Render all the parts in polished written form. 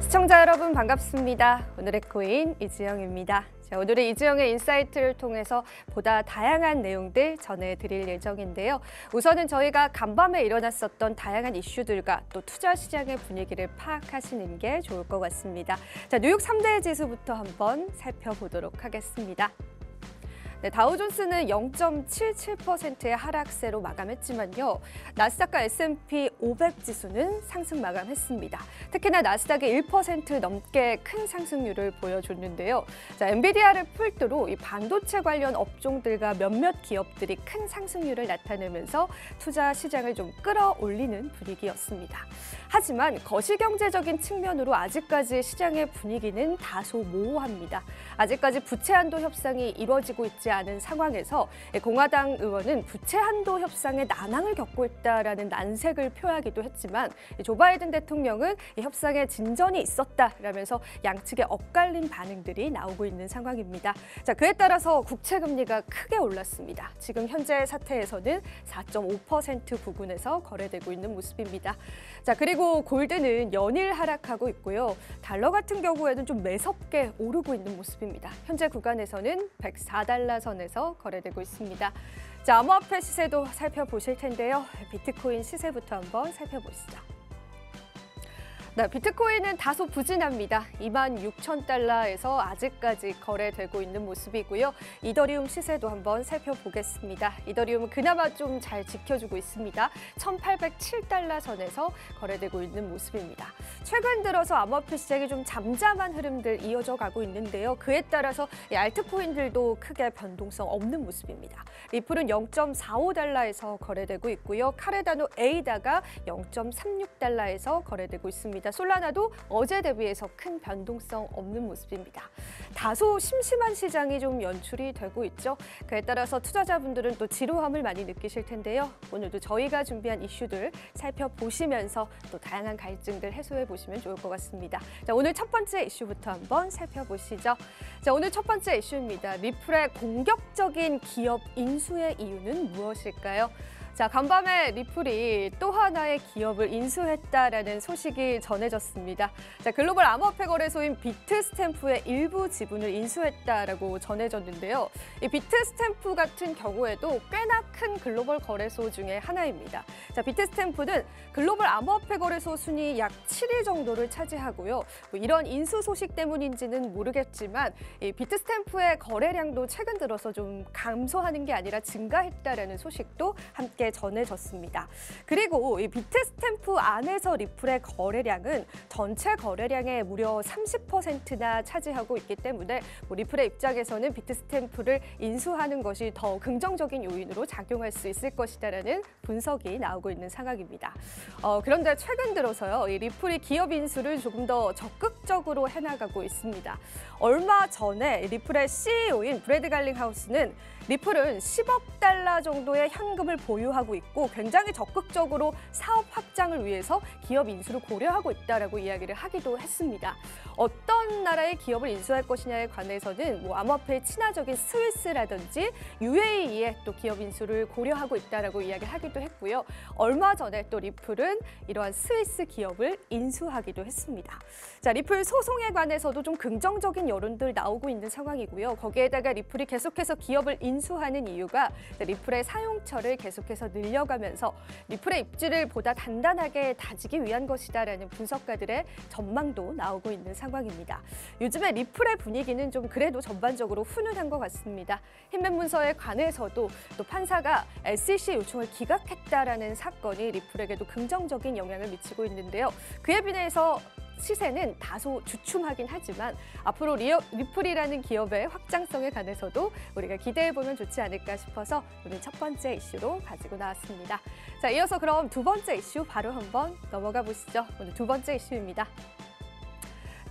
시청자 여러분 반갑습니다. 오늘의 코인 이지영입니다. 자, 오늘은 이지영의 인사이트를 통해서 보다 다양한 내용들 전해드릴 예정인데요. 우선은 저희가 간밤에 일어났었던 다양한 이슈들과 또 투자 시장의 분위기를 파악하시는 게 좋을 것 같습니다. 자, 뉴욕 3대 지수부터 한번 살펴보도록 하겠습니다. 네, 다우존스는 0.77%의 하락세로 마감했지만요. 나스닥과 S&P 500 지수는 상승 마감했습니다. 특히나 나스닥이 1% 넘게 큰 상승률을 보여줬는데요. 자, 엔비디아를 필두로 이 반도체 관련 업종들과 몇몇 기업들이 큰 상승률을 나타내면서 투자 시장을 좀 끌어올리는 분위기였습니다. 하지만 거시경제적인 측면으로 아직까지 시장의 분위기는 다소 모호합니다. 아직까지 부채 한도 협상이 이루어지고 있지 않은 상황에서 공화당 의원은 부채 한도 협상에 난항을 겪고 있다라는 난색을 표하기도 했지만 조 바이든 대통령은 이 협상에 진전이 있었다라면서 양측의 엇갈린 반응들이 나오고 있는 상황입니다. 자, 그에 따라서 국채 금리가 크게 올랐습니다. 지금 현재 사태에서는 4.5% 부근에서 거래되고 있는 모습입니다. 자, 그리고 골드는 연일 하락하고 있고요. 달러 같은 경우에는 좀 매섭게 오르고 있는 모습입니다. 현재 구간에서는 104달러 선에서 거래되고 있습니다. 자, 암호화폐 시세도 살펴보실 텐데요. 비트코인 시세부터 한번 살펴보시죠. 네, 비트코인은 다소 부진합니다. 26,000달러에서 아직까지 거래되고 있는 모습이고요. 이더리움 시세도 한번 살펴보겠습니다. 이더리움은 그나마 좀 잘 지켜주고 있습니다. 1,807달러 선에서 거래되고 있는 모습입니다. 최근 들어서 암호화폐 시장이 좀 잠잠한 흐름들 이어져 가고 있는데요. 그에 따라서 이 알트코인들도 크게 변동성 없는 모습입니다. 리플은 0.45달러에서 거래되고 있고요. 카르다노 에이다가 0.36달러에서 거래되고 있습니다. 솔라나도 어제 대비해서 큰 변동성 없는 모습입니다. 다소 심심한 시장이 좀 연출이 되고 있죠. 그에 따라서 투자자분들은 또 지루함을 많이 느끼실 텐데요. 오늘도 저희가 준비한 이슈들 살펴보시면서 또 다양한 갈증들 해소해 보시면 좋을 것 같습니다. 자, 오늘 첫 번째 이슈부터 한번 살펴보시죠. 자, 오늘 첫 번째 이슈입니다. 리플의 공격적인 기업 인수의 이유는 무엇일까요? 자, 간밤에 리플이 또 하나의 기업을 인수했다라는 소식이 전해졌습니다. 자, 글로벌 암호화폐 거래소인 비트스탬프의 일부 지분을 인수했다라고 전해졌는데요. 이 비트스탬프 같은 경우에도 꽤나 큰 글로벌 거래소 중에 하나입니다. 자, 비트스탬프는 글로벌 암호화폐 거래소 순위 약 7위 정도를 차지하고요. 뭐 이런 인수 소식 때문인지는 모르겠지만 이 비트스탬프의 거래량도 최근 들어서 좀 감소하는 게 아니라 증가했다라는 소식도 함께 전해졌습니다. 그리고 이 비트스탬프 안에서 리플의 거래량은 전체 거래량의 무려 30%나 차지하고 있기 때문에 리플의 입장에서는 비트스탬프를 인수하는 것이 더 긍정적인 요인으로 작용할 수 있을 것이다라는 분석이 나오고 있는 상황입니다. 그런데 최근 들어서요, 이 리플이 기업 인수를 조금 더 적극적으로 해나가고 있습니다. 얼마 전에 리플의 CEO인 브래드 갈링하우스는 리플은 10억 달러 정도의 현금을 보유하고 있고 굉장히 적극적으로 사업 확장을 위해서 기업 인수를 고려하고 있다라고 이야기를 하기도 했습니다. 어떤 나라의 기업을 인수할 것이냐에 관해서는 암호화폐에 친화적인 스위스라든지 UAE의 또 기업 인수를 고려하고 있다라고 이야기를 하기도 했고요. 얼마 전에 또 리플은 이러한 스위스 기업을 인수하기도 했습니다. 자, 리플 소송에 관해서도 좀 긍정적인 여론들 나오고 있는 상황이고요. 거기에다가 리플이 계속해서 기업을 인수하는 이유가 리플의 사용처를 계속해서 늘려가면서 리플의 입지를 보다 단단하게 다지기 위한 것이다라는 분석가들의 전망도 나오고 있는 상황입니다. 요즘에 리플의 분위기는 좀 그래도 전반적으로 훈훈한 것 같습니다. 힘맨 문서에 관해서도 또 판사가 SEC 요청을 기각했다라는 사건이 리플에게도 긍정적인 영향을 미치고 있는데요. 그에 비해서 시세는 다소 주춤하긴 하지만 앞으로 리플이라는 기업의 확장성에 관해서도 우리가 기대해보면 좋지 않을까 싶어서 오늘 첫 번째 이슈로 가지고 나왔습니다. 자, 이어서 그럼 두 번째 이슈 바로 한번 넘어가 보시죠. 오늘 두 번째 이슈입니다.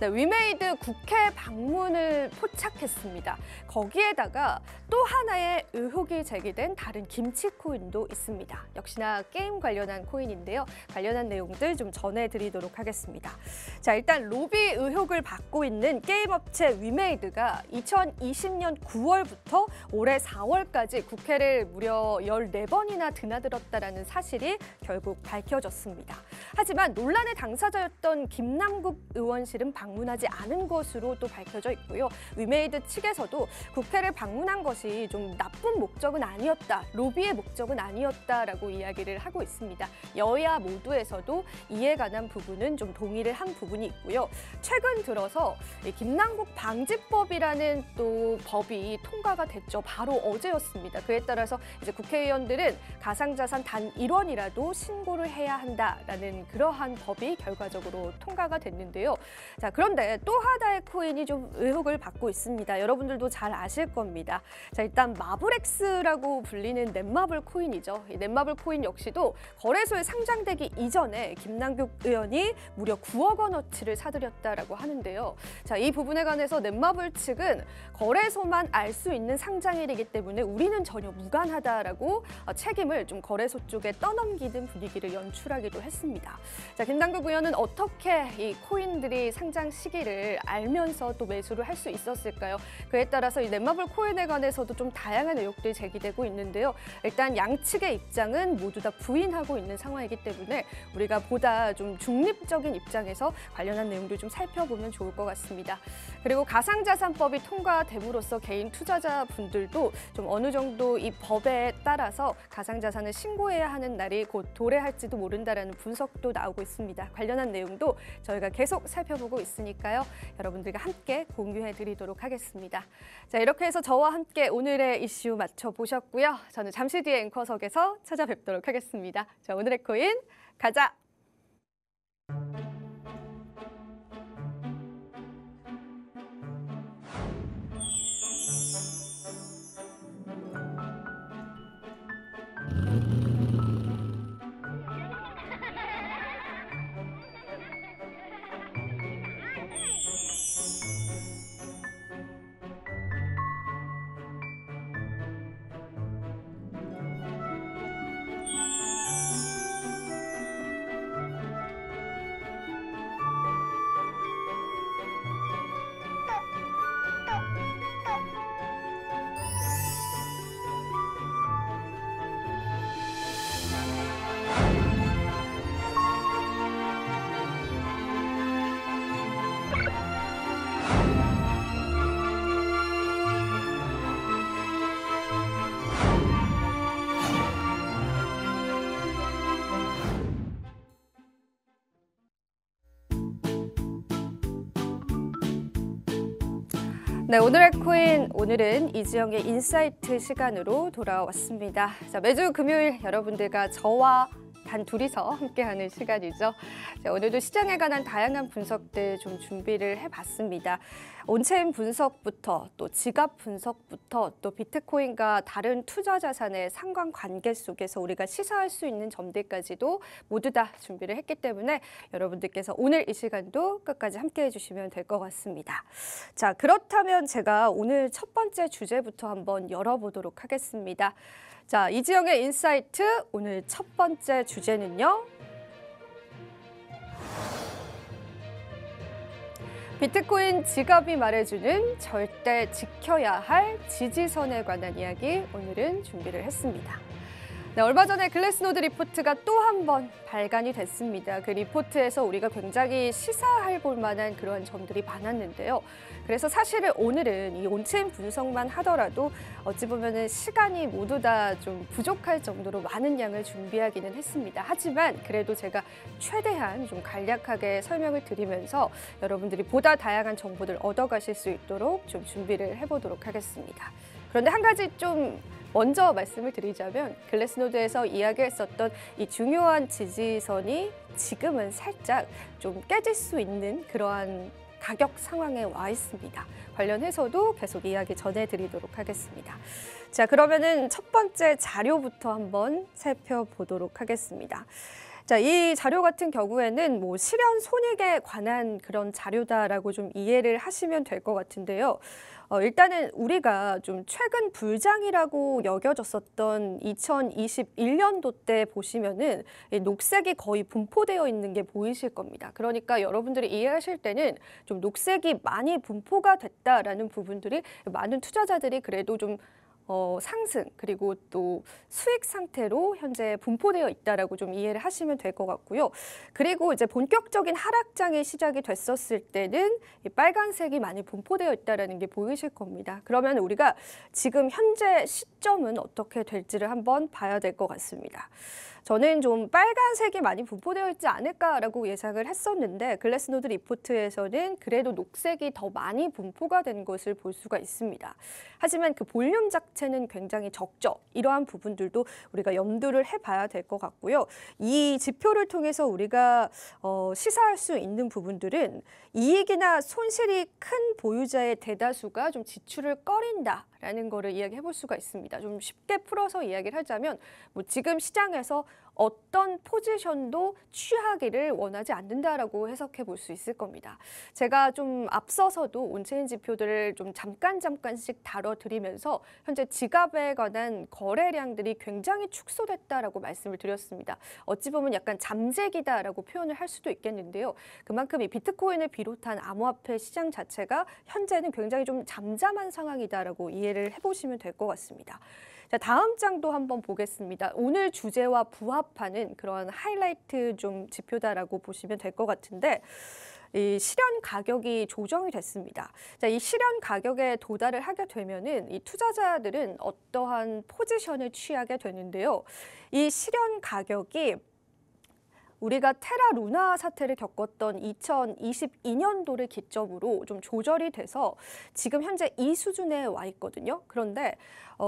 네, 위메이드 국회 방문을 포착했습니다. 거기에다가 또 하나의 의혹이 제기된 다른 김치 코인도 있습니다. 역시나 게임 관련한 코인인데요. 관련한 내용들 좀 전해드리도록 하겠습니다. 자, 일단 로비 의혹을 받고 있는 게임 업체 위메이드가 2020년 9월부터 올해 4월까지 국회를 무려 14번이나 드나들었다는 사실이 결국 밝혀졌습니다. 하지만 논란의 당사자였던 김남국 의원실은 방문하지 않은 것으로 또 밝혀져 있고요. 위메이드 측에서도 국회를 방문한 것이 좀 나쁜 목적은 아니었다, 로비의 목적은 아니었다라고 이야기를 하고 있습니다. 여야 모두에서도 이에 관한 부분은 좀 동의를 한 부분이 있고요. 최근 들어서 김남국 방지법이라는 또 법이 통과가 됐죠. 바로 어제였습니다. 그에 따라서 이제 국회의원들은 가상자산 단 1원이라도 신고를 해야 한다라는 그러한 법이 결과적으로 통과가 됐는데요. 자, 그런데 또 하나의 코인이 좀 의혹을 받고 있습니다. 여러분들도 잘 아실 겁니다. 자, 일단 마블엑스라고 불리는 넷마블 코인이죠. 이 넷마블 코인 역시도 거래소에 상장되기 이전에 김남국 의원이 무려 9억 원어치를 사들였다라고 하는데요. 자, 이 부분에 관해서 넷마블 측은 거래소만 알 수 있는 상장일이기 때문에 우리는 전혀 무관하다라고 책임을 좀 거래소 쪽에 떠넘기는 분위기를 연출하기도 했습니다. 자, 김남국 의원은 어떻게 이 코인들이 상장 시기를 알면서 또 매수를 할 수 있었을까요? 그에 따라서 이 넷마블 코인에 관해서도 좀 다양한 의혹들이 제기되고 있는데요. 일단 양측의 입장은 모두 다 부인하고 있는 상황이기 때문에 우리가 보다 좀 중립적인 입장에서 관련한 내용들 좀 살펴보면 좋을 것 같습니다. 그리고 가상자산법이 통과됨으로써 개인 투자자분들도 좀 어느 정도 이 법에 따라서 가상자산을 신고해야 하는 날이 곧 도래할지도 모른다라는 분석도 나오고 있습니다. 관련한 내용도 저희가 계속 살펴보고 있으니까요. 여러분들과 함께 공유해드리도록 하겠습니다. 자, 이렇게 해서 저와 함께 오늘의 이슈 맞춰보셨고요. 저는 잠시 뒤에 앵커석에서 찾아뵙도록 하겠습니다. 자, 오늘의 코인 가자! 네, 오늘의 코인, 오늘은 이지영의 인사이트 시간으로 돌아왔습니다. 자, 매주 금요일 여러분들과 저와 단 둘이서 함께하는 시간이죠. 자, 오늘도 시장에 관한 다양한 분석들 좀 준비를 해봤습니다. 온체인 분석부터 또 지갑 분석부터 또 비트코인과 다른 투자 자산의 상관관계 속에서 우리가 시사할 수 있는 점들까지도 모두 다 준비를 했기 때문에 여러분들께서 오늘 이 시간도 끝까지 함께해 주시면 될 것 같습니다. 자, 그렇다면 제가 오늘 첫 번째 주제부터 한번 열어보도록 하겠습니다. 자, 이지영의 인사이트 오늘 첫 번째 주제는요. 비트코인 지갑이 말해주는 절대 지켜야 할 지지선에 관한 이야기 오늘은 준비를 했습니다. 네, 얼마 전에 글래스노드 리포트가 또 한 번 발간이 됐습니다. 그 리포트에서 우리가 굉장히 시사할 볼만한 그러한 점들이 많았는데요. 그래서 사실은 오늘은 이 온체인 분석만 하더라도 어찌 보면은 시간이 모두 다 좀 부족할 정도로 많은 양을 준비하기는 했습니다. 하지만 그래도 제가 최대한 좀 간략하게 설명을 드리면서 여러분들이 보다 다양한 정보들 얻어가실 수 있도록 좀 준비를 해보도록 하겠습니다. 그런데 한 가지 좀 먼저 말씀을 드리자면 글래스노드에서 이야기했었던 이 중요한 지지선이 지금은 살짝 좀 깨질 수 있는 그러한 가격 상황에 와 있습니다. 관련해서도 계속 이야기 전해드리도록 하겠습니다. 자, 그러면은 첫 번째 자료부터 한번 살펴보도록 하겠습니다. 자, 이 자료 같은 경우에는 뭐 실현 손익에 관한 그런 자료다라고 좀 이해를 하시면 될 것 같은데요. 일단은 우리가 좀 최근 불장이라고 여겨졌었던 2021년도 때 보시면은 이 녹색이 거의 분포되어 있는 게 보이실 겁니다. 그러니까 여러분들이 이해하실 때는 좀 녹색이 많이 분포가 됐다라는 부분들이 많은 투자자들이 그래도 좀 상승 그리고 또 수익 상태로 현재 분포되어 있다라고 좀 이해를 하시면 될 것 같고요. 그리고 이제 본격적인 하락장이 시작이 됐었을 때는 이 빨간색이 많이 분포되어 있다라는 게 보이실 겁니다. 그러면 우리가 지금 현재 시점은 어떻게 될지를 한번 봐야 될 것 같습니다. 저는 좀 빨간색이 많이 분포되어 있지 않을까라고 예상을 했었는데 글래스노드 리포트에서는 그래도 녹색이 더 많이 분포가 된 것을 볼 수가 있습니다. 하지만 그 볼륨 자체는 굉장히 적죠. 이러한 부분들도 우리가 염두를 해봐야 될 것 같고요. 이 지표를 통해서 우리가 시사할 수 있는 부분들은 이익이나 손실이 큰 보유자의 대다수가 좀 지출을 꺼린다라는 거를 이야기해 볼 수가 있습니다. 좀 쉽게 풀어서 이야기를 하자면 뭐 지금 시장에서 어떤 포지션도 취하기를 원하지 않는다라고 해석해 볼 수 있을 겁니다. 제가 좀 앞서서도 온체인 지표들을 좀 잠깐씩 다뤄드리면서 현재 지갑에 관한 거래량들이 굉장히 축소됐다라고 말씀을 드렸습니다. 어찌 보면 약간 잠재기다라고 표현을 할 수도 있겠는데요. 그만큼 이 비트코인을 비롯한 암호화폐 시장 자체가 현재는 굉장히 좀 잠잠한 상황이다라고 이해를 해보시면 될 것 같습니다. 자, 다음 장도 한번 보겠습니다. 오늘 주제와 부합하는 그런 하이라이트 좀 지표다라고 보시면 될 것 같은데 이 실현 가격이 조정이 됐습니다. 자, 이 실현 가격에 도달을 하게 되면은 이 투자자들은 어떠한 포지션을 취하게 되는데요. 이 실현 가격이 우리가 테라 루나 사태를 겪었던 2022년도를 기점으로 좀 조절이 돼서 지금 현재 이 수준에 와 있거든요. 그런데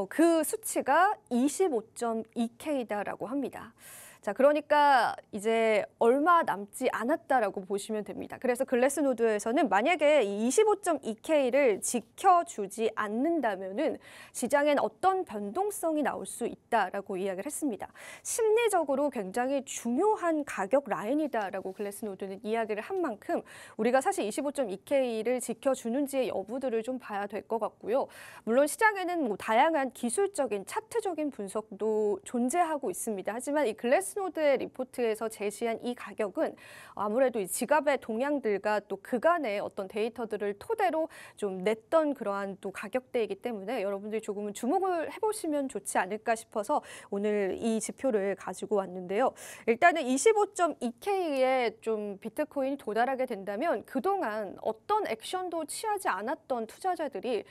그 수치가 25.2K다라고 합니다. 자, 그러니까 이제 얼마 남지 않았다라고 보시면 됩니다. 그래서 글래스노드에서는 만약에 이 25.2K를 지켜주지 않는다면은 시장엔 어떤 변동성이 나올 수 있다라고 이야기를 했습니다. 심리적으로 굉장히 중요한 가격 라인이다라고 글래스노드는 이야기를 한 만큼 우리가 사실 25.2K를 지켜주는지의 여부들을 좀 봐야 될 것 같고요. 물론 시장에는 뭐 다양한 기술적인 차트적인 분석도 존재하고 있습니다. 하지만 이 글래스노드의 리포트에서 제시한 이 가격은 아무래도 이 지갑의 동향들과 또 그간의 어떤 데이터들을 토대로 좀 냈던 그러한 또 가격대이기 때문에 여러분들이 조금은 주목을 해보시면 좋지 않을까 싶어서 오늘 이 지표를 가지고 왔는데요. 일단은 25.2K에 좀 비트코인이 도달하게 된다면 그동안 어떤 액션도 취하지 않았던 투자자들이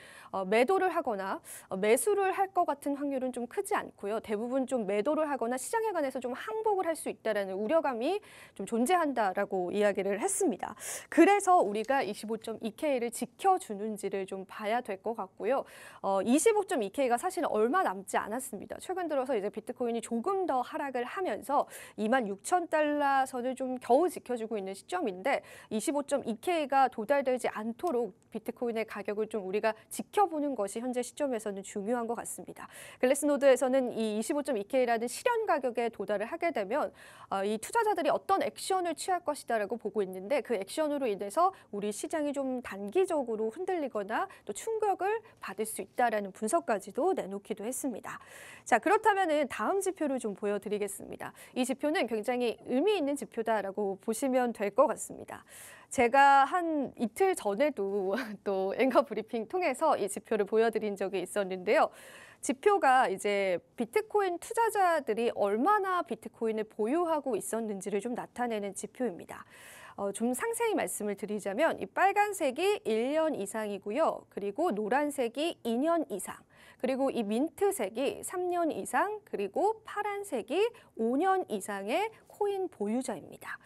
매도를 하거나 매수를 할 것 같은 확률은 좀 크지 않고요. 대부분 좀 매도를 하거나 시장에 관해서 좀 항복을 할 수 있다는 우려감이 좀 존재한다라고 이야기를 했습니다. 그래서 우리가 25.2K를 지켜주는지를 좀 봐야 될 것 같고요. 25.2K가 사실은 얼마 남지 않았습니다. 최근 들어서 이제 비트코인이 조금 더 하락을 하면서 26,000달러 선을 좀 겨우 지켜주고 있는 시점인데 25.2K가 도달되지 않도록 비트코인의 가격을 좀 우리가 지켜보는 것이 현재 시점에서는 중요한 것 같습니다. 글래스노드에서는 이 25.2K라는 실현 가격에 도달을 하게 되면 이 투자자들이 어떤 액션을 취할 것이다라고 보고 있는데 그 액션으로 인해서 우리 시장이 좀 단기적으로 흔들리거나 또 충격을 받을 수 있다라는 분석까지도 내놓기도 했습니다. 자, 그렇다면은 다음 지표를 좀 보여드리겠습니다. 이 지표는 굉장히 의미 있는 지표다라고 보시면 될 것 같습니다. 제가 한 이틀 전에도 또 앵커 브리핑 통해서 이 지표를 보여드린 적이 있었는데요. 지표가 이제 비트코인 투자자들이 얼마나 비트코인을 보유하고 있었는지를 좀 나타내는 지표입니다. 좀 상세히 말씀을 드리자면 이 빨간색이 1년 이상이고요. 그리고 노란색이 2년 이상. 그리고 이 민트색이 3년 이상, 그리고 파란색이 5년 이상의 코인 보유자입니다.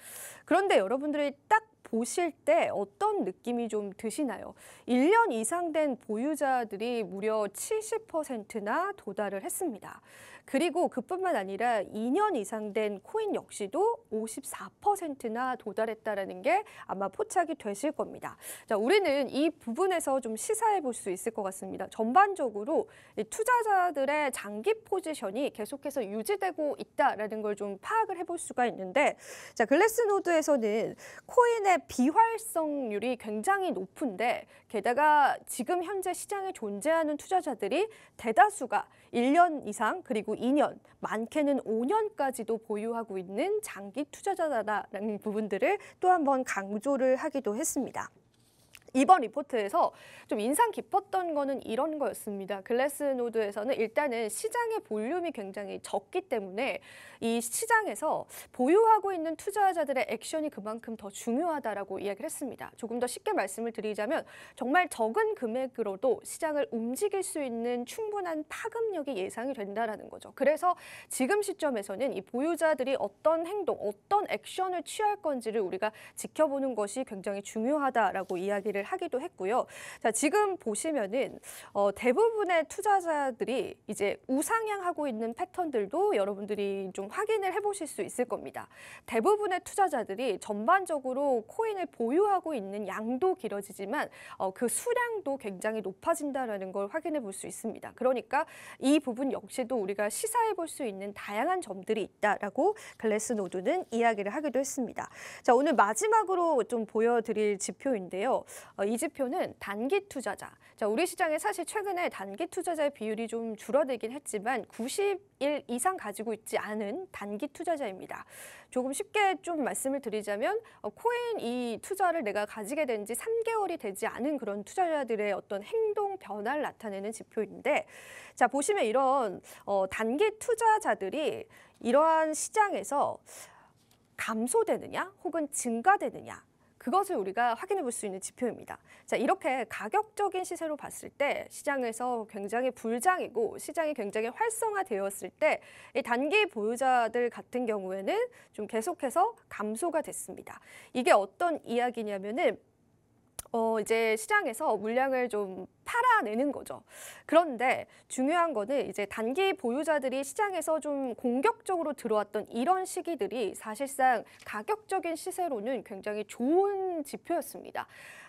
그런데 여러분들이 딱 보실 때 어떤 느낌이 좀 드시나요? 1년 이상 된 보유자들이 무려 70%나 도달을 했습니다. 그리고 그뿐만 아니라 2년 이상 된 코인 역시도 54%나 도달했다라는 게 아마 포착이 되실 겁니다. 자, 우리는 이 부분에서 좀 시사해 볼 수 있을 것 같습니다. 전반적으로 이 투자자들의 장기 포지션이 계속해서 유지되고 있다라는 걸 좀 파악을 해볼 수가 있는데, 자, 글래스노드에서는 코인의 비활성률이 굉장히 높은데, 게다가 지금 현재 시장에 존재하는 투자자들이 대다수가 1년 이상 그리고 2년, 많게는 5년까지도 보유하고 있는 장기 투자자다라는 부분들을 또 한 번 강조를 하기도 했습니다. 이번 리포트에서 좀 인상 깊었던 거는 이런 거였습니다. 글래스노드에서는 일단은 시장의 볼륨이 굉장히 적기 때문에 이 시장에서 보유하고 있는 투자자들의 액션이 그만큼 더 중요하다라고 이야기를 했습니다. 조금 더 쉽게 말씀을 드리자면 정말 적은 금액으로도 시장을 움직일 수 있는 충분한 파급력이 예상이 된다라는 거죠. 그래서 지금 시점에서는 이 보유자들이 어떤 행동, 어떤 액션을 취할 건지를 우리가 지켜보는 것이 굉장히 중요하다라고 이야기를 하기도 했고요. 자, 지금 보시면은 대부분의 투자자들이 이제 우상향하고 있는 패턴들도 여러분들이 좀 확인을 해보실 수 있을 겁니다. 대부분의 투자자들이 전반적으로 코인을 보유하고 있는 양도 길어지지만 그 수량도 굉장히 높아진다라는 걸 확인해 볼 수 있습니다. 그러니까 이 부분 역시도 우리가 시사해 볼 수 있는 다양한 점들이 있다라고 글래스노드는 이야기를 하기도 했습니다. 자, 오늘 마지막으로 좀 보여드릴 지표인데요. 이 지표는 단기 투자자. 자, 우리 시장에 사실 최근에 단기 투자자의 비율이 좀 줄어들긴 했지만 90일 이상 가지고 있지 않은 단기 투자자입니다. 조금 쉽게 좀 말씀을 드리자면 코인 이 투자를 내가 가지게 된 지 3개월이 되지 않은 그런 투자자들의 어떤 행동 변화를 나타내는 지표인데, 자, 보시면 이런 단기 투자자들이 이러한 시장에서 감소되느냐 혹은 증가되느냐, 그것을 우리가 확인해 볼 수 있는 지표입니다. 자, 이렇게 가격적인 시세로 봤을 때 시장에서 굉장히 불장이고 시장이 굉장히 활성화되었을 때 이 단기 보유자들 같은 경우에는 좀 계속해서 감소가 됐습니다. 이게 어떤 이야기냐면은 이제 시장에서 물량을 좀 팔아내는 거죠. 그런데 중요한 거는 이제 단기 보유자들이 시장에서 좀 공격적으로 들어왔던 이런 시기들이 사실상 가격적인 시세로는 굉장히 좋은 지표였습니다.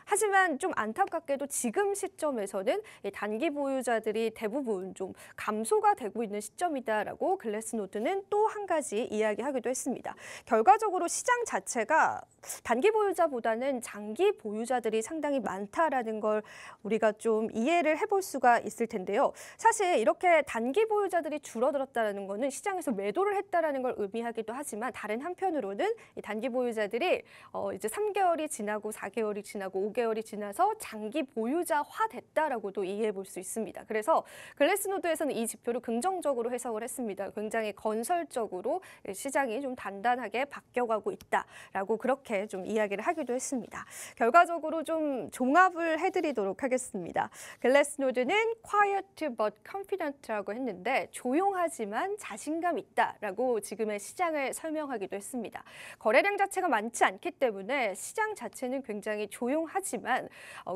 하지만 좀 안타깝게도 지금 시점에서는 단기 보유자들이 대부분 좀 감소가 되고 있는 시점이다라고 글래스노드는 또 한 가지 이야기하기도 했습니다. 결과적으로 시장 자체가 단기 보유자보다는 장기 보유자들이 상당히 많다라는 걸 우리가 좀 이해를 해볼 수가 있을 텐데요. 사실 이렇게 단기 보유자들이 줄어들었다는 거는 시장에서 매도를 했다라는 걸 의미하기도 하지만, 다른 한편으로는 이 단기 보유자들이 이제 3개월이 지나고 4개월이 지나고 5개월이 지나서 장기 보유자화 됐다라고도 이해해 볼 수 있습니다. 그래서 글래스노드에서는 이 지표를 긍정적으로 해석을 했습니다. 굉장히 건설적으로 시장이 좀 단단하게 바뀌어가고 있다라고 그렇게 좀 이야기를 하기도 했습니다. 결과적으로 좀 종합을 해드리도록 하겠습니다. 글래스노드는 quiet but confident라고 했는데 조용하지만 자신감 있다라고 지금의 시장을 설명하기도 했습니다. 거래량 자체가 많지 않기 때문에 시장 자체는 굉장히 조용하지만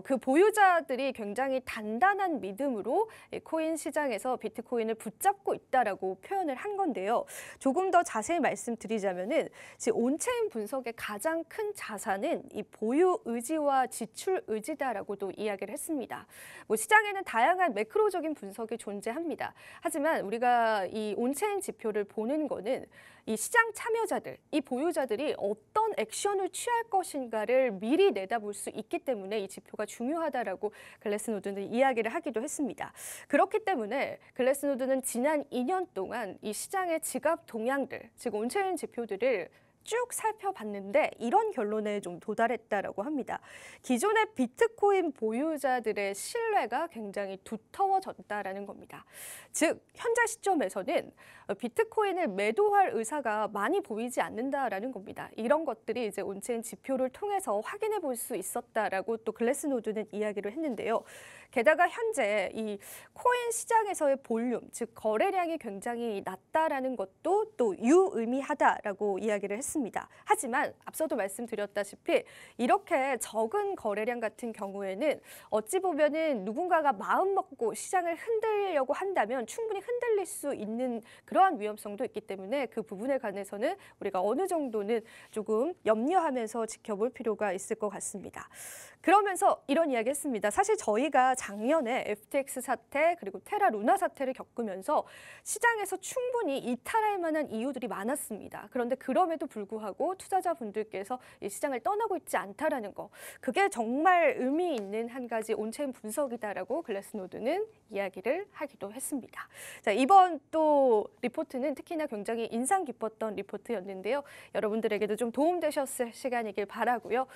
그 보유자들이 굉장히 단단한 믿음으로 코인 시장에서 비트코인을 붙잡고 있다라고 표현을 한 건데요. 조금 더 자세히 말씀드리자면은 지금 온체인 분석의 가장 큰 자산은 이 보유 의지와 지출 의지다라고도 이야기를 했습니다. 뭐 시장에는 다양한 매크로적인 분석이 존재합니다. 하지만 우리가 이 온체인 지표를 보는 거는 이 시장 참여자들, 이 보유자들이 어떤 액션을 취할 것인가를 미리 내다볼 수 있기 때문에 이 지표가 중요하다라고 글래스노드는 이야기를 하기도 했습니다. 그렇기 때문에 글래스노드는 지난 2년 동안 이 시장의 지갑 동향들, 즉 온체인 지표들을 쭉 살펴봤는데 이런 결론에 좀 도달했다라고 합니다. 기존의 비트코인 보유자들의 신뢰가 굉장히 두터워졌다라는 겁니다. 즉 현재 시점에서는 비트코인을 매도할 의사가 많이 보이지 않는다라는 겁니다. 이런 것들이 이제 온체인 지표를 통해서 확인해 볼 수 있었다라고 또 글래스노드는 이야기를 했는데요. 게다가 현재 이 코인 시장에서의 볼륨, 즉 거래량이 굉장히 낮다라는 것도 또 유의미하다라고 이야기를 했습니다. 했습니다. 하지만 앞서도 말씀드렸다시피 이렇게 적은 거래량 같은 경우에는 어찌 보면은 누군가가 마음 먹고 시장을 흔들려고 한다면 충분히 흔들릴 수 있는 그러한 위험성도 있기 때문에 그 부분에 관해서는 우리가 어느 정도는 조금 염려하면서 지켜볼 필요가 있을 것 같습니다. 그러면서 이런 이야기 했습니다. 사실 저희가 작년에 FTX 사태 그리고 테라 루나 사태를 겪으면서 시장에서 충분히 이탈할 만한 이유들이 많았습니다. 그런데 그럼에도 불구하고 투자자분들께서 이 시장을 떠나고 있지 않다라는 거, 그게 정말 의미 있는 한 가지 온체인 분석이다라고 글래스노드는 이야기를 하기도 했습니다. 자, 이번 또 리포트는 특히나 굉장히 인상 깊었던 리포트였는데요. 여러분들에게도 좀 도움되셨을 시간이길 바라고요.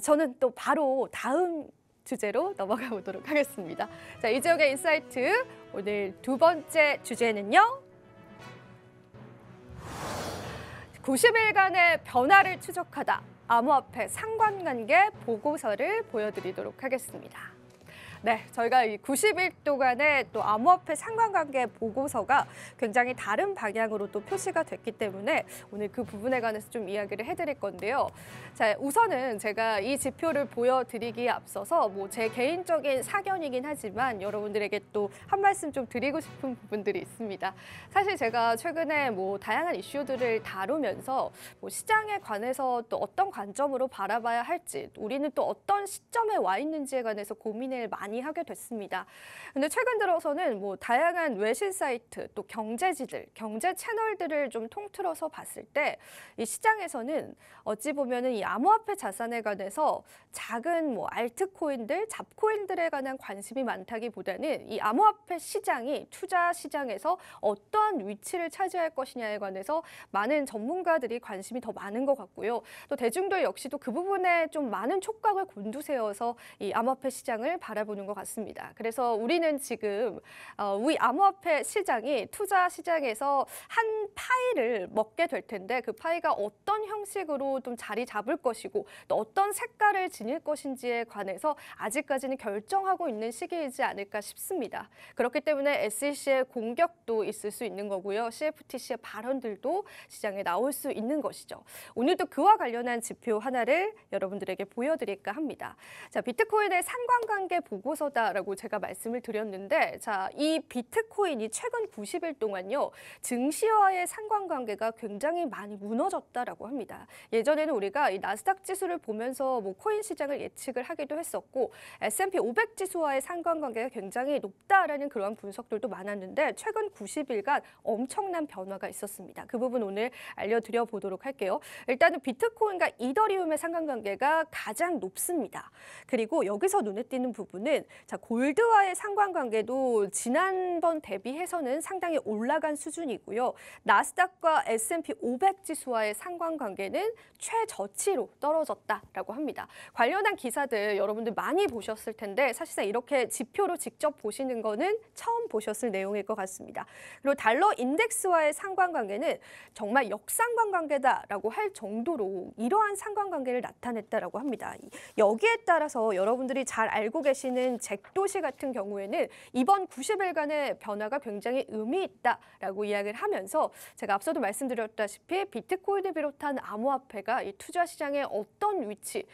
저는 또 바로 다음 주제로 넘어가 보도록 하겠습니다. 자, 이지영의 인사이트 오늘 두 번째 주제는요. 90일간의 변화를 추적하다. 암호화폐 상관관계 보고서를 보여드리도록 하겠습니다. 네, 저희가 이 90일 동안의 또 암호화폐 상관관계 보고서가 굉장히 다른 방향으로 또 표시가 됐기 때문에 오늘 그 부분에 관해서 좀 이야기를 해드릴 건데요. 자, 우선은 제가 이 지표를 보여드리기에 앞서서 뭐 제 개인적인 사견이긴 하지만 여러분들에게 또 한 말씀 좀 드리고 싶은 부분들이 있습니다. 사실 제가 최근에 뭐 다양한 이슈들을 다루면서 뭐 시장에 관해서 또 어떤 관점으로 바라봐야 할지, 우리는 또 어떤 시점에 와 있는지에 관해서 고민을 많이 하게 됐습니다. 근데 최근 들어서는 뭐 다양한 외신 사이트 또 경제지들, 경제 채널들을 좀 통틀어서 봤을 때 이 시장에서는 어찌 보면은 이 암호화폐 자산에 관해서 작은 뭐 알트코인들, 잡코인들에 관한 관심이 많다기보다는 이 암호화폐 시장이 투자 시장에서 어떠한 위치를 차지할 것이냐에 관해서 많은 전문가들이 관심이 더 많은 것 같고요. 또 대중들 역시도 그 부분에 좀 많은 촉각을 곤두세워서 이 암호화폐 시장을 바라보는 것 같습니다. 그래서 우리는 지금 우리 암호화폐 시장이 투자 시장에서 한 파이를 먹게 될 텐데 그 파이가 어떤 형식으로 좀 자리 잡을 것이고 또 어떤 색깔을 지닐 것인지에 관해서 아직까지는 결정하고 있는 시기이지 않을까 싶습니다. 그렇기 때문에 SEC의 공격도 있을 수 있는 거고요. CFTC의 발언들도 시장에 나올 수 있는 것이죠. 오늘도 그와 관련한 지표 하나를 여러분들에게 보여드릴까 합니다. 자, 비트코인의 상관관계 보고서다라고 제가 말씀을 드렸는데, 자, 이 비트코인이 최근 90일 동안요 증시와의 상관관계가 굉장히 많이 무너졌다라고 합니다. 예전에는 우리가 이 나스닥 지수를 보면서 뭐 코인 시장을 예측을 하기도 했었고 S&P 500 지수와의 상관관계가 굉장히 높다라는 그런 분석들도 많았는데 최근 90일간 엄청난 변화가 있었습니다. 그 부분 오늘 알려드려 보도록 할게요. 일단은 비트코인과 이더리움의 상관관계가 가장 높습니다. 그리고 여기서 눈에 띄는 부분은 자, 골드와의 상관관계도 지난번 대비해서는 상당히 올라간 수준이고요. 나스닥과 S&P 500 지수와의 상관관계는 최저치로 떨어졌다라고 합니다. 관련한 기사들 여러분들 많이 보셨을 텐데 사실상 이렇게 지표로 직접 보시는 거는 처음 보셨을 내용일 것 같습니다. 그리고 달러 인덱스와의 상관관계는 정말 역상관관계다라고 할 정도로 이러한 상관관계를 나타냈다라고 합니다. 여기에 따라서 여러분들이 잘 알고 계시는 잭도시 같은 경우에는 이번 90일간의 변화가 굉장히 의미 있다라고 이야기를 하면서 제가 앞서도 말씀드렸다시피 비트코인을 비롯한 암호화폐가 이 투자 시장에 어떤 위치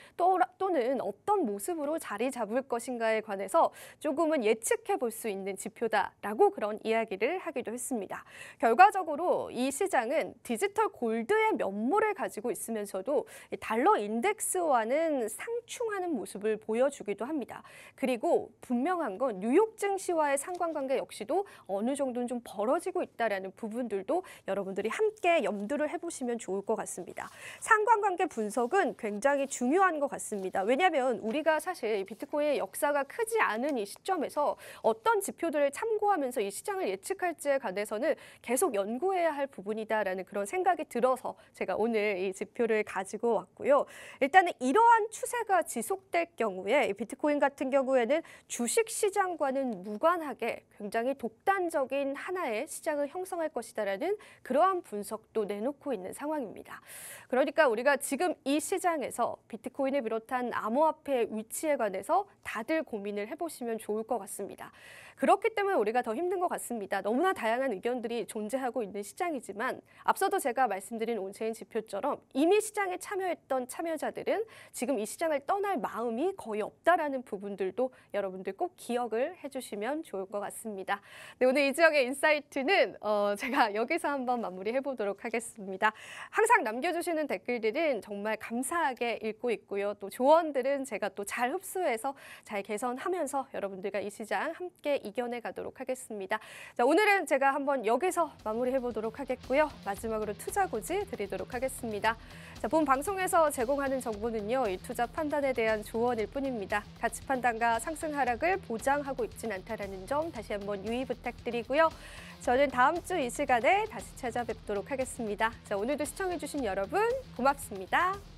또는 어떤 모습으로 자리 잡을 것인가에 관해서 조금은 예측해 볼 수 있는 지표다라고 그런 이야기를 하기도 했습니다. 결과적으로 이 시장은 디지털 골드의 면모를 가지고 있으면서도 달러 인덱스와는 상충하는 모습을 보여주기도 합니다. 그리고 분명한 건 뉴욕 증시와의 상관관계 역시도 어느 정도는 좀 벌어지고 있다라는 부분들도 여러분들이 함께 염두를 해보시면 좋을 것 같습니다. 상관관계 분석은 굉장히 중요한 것 같습니다. 왜냐하면 우리가 사실 비트코인의 역사가 크지 않은 이 시점에서 어떤 지표들을 참고하면서 이 시장을 예측할지에 관해서는 계속 연구해야 할 부분이다라는 그런 생각이 들어서 제가 오늘 이 지표를 가지고 왔고요. 일단은 이러한 추세가 지속될 경우에 비트코인 같은 경우에는 이번에는 주식시장과는 무관하게 굉장히 독단적인 하나의 시장을 형성할 것이다라는 그러한 분석도 내놓고 있는 상황입니다. 그러니까 우리가 지금 이 시장에서 비트코인을 비롯한 암호화폐의 위치에 관해서 다들 고민을 해보시면 좋을 것 같습니다. 그렇기 때문에 우리가 더 힘든 것 같습니다. 너무나 다양한 의견들이 존재하고 있는 시장이지만 앞서도 제가 말씀드린 온체인 지표처럼 이미 시장에 참여했던 참여자들은 지금 이 시장을 떠날 마음이 거의 없다라는 부분들도 여러분들 꼭 기억을 해주시면 좋을 것 같습니다. 네, 오늘 이지영의 인사이트는 제가 여기서 한번 마무리해 보도록 하겠습니다. 항상 남겨주시는 댓글들은 정말 감사하게 읽고 있고요. 또 조언들은 제가 또 잘 흡수해서 잘 개선하면서 여러분들과 이 시장 함께 이겨내 가도록 하겠습니다. 자, 오늘은 제가 한번 여기서 마무리해 보도록 하겠고요. 마지막으로 투자 고지 드리도록 하겠습니다. 자, 본 방송에서 제공하는 정보는요, 이 투자 판단에 대한 조언일 뿐입니다. 가치 판단과 상승 하락을 보장하고 있진 않다라는 점 다시 한번 유의 부탁드리고요. 저는 다음 주 이 시간에 다시 찾아뵙도록 하겠습니다. 자, 오늘도 시청해주신 여러분 고맙습니다.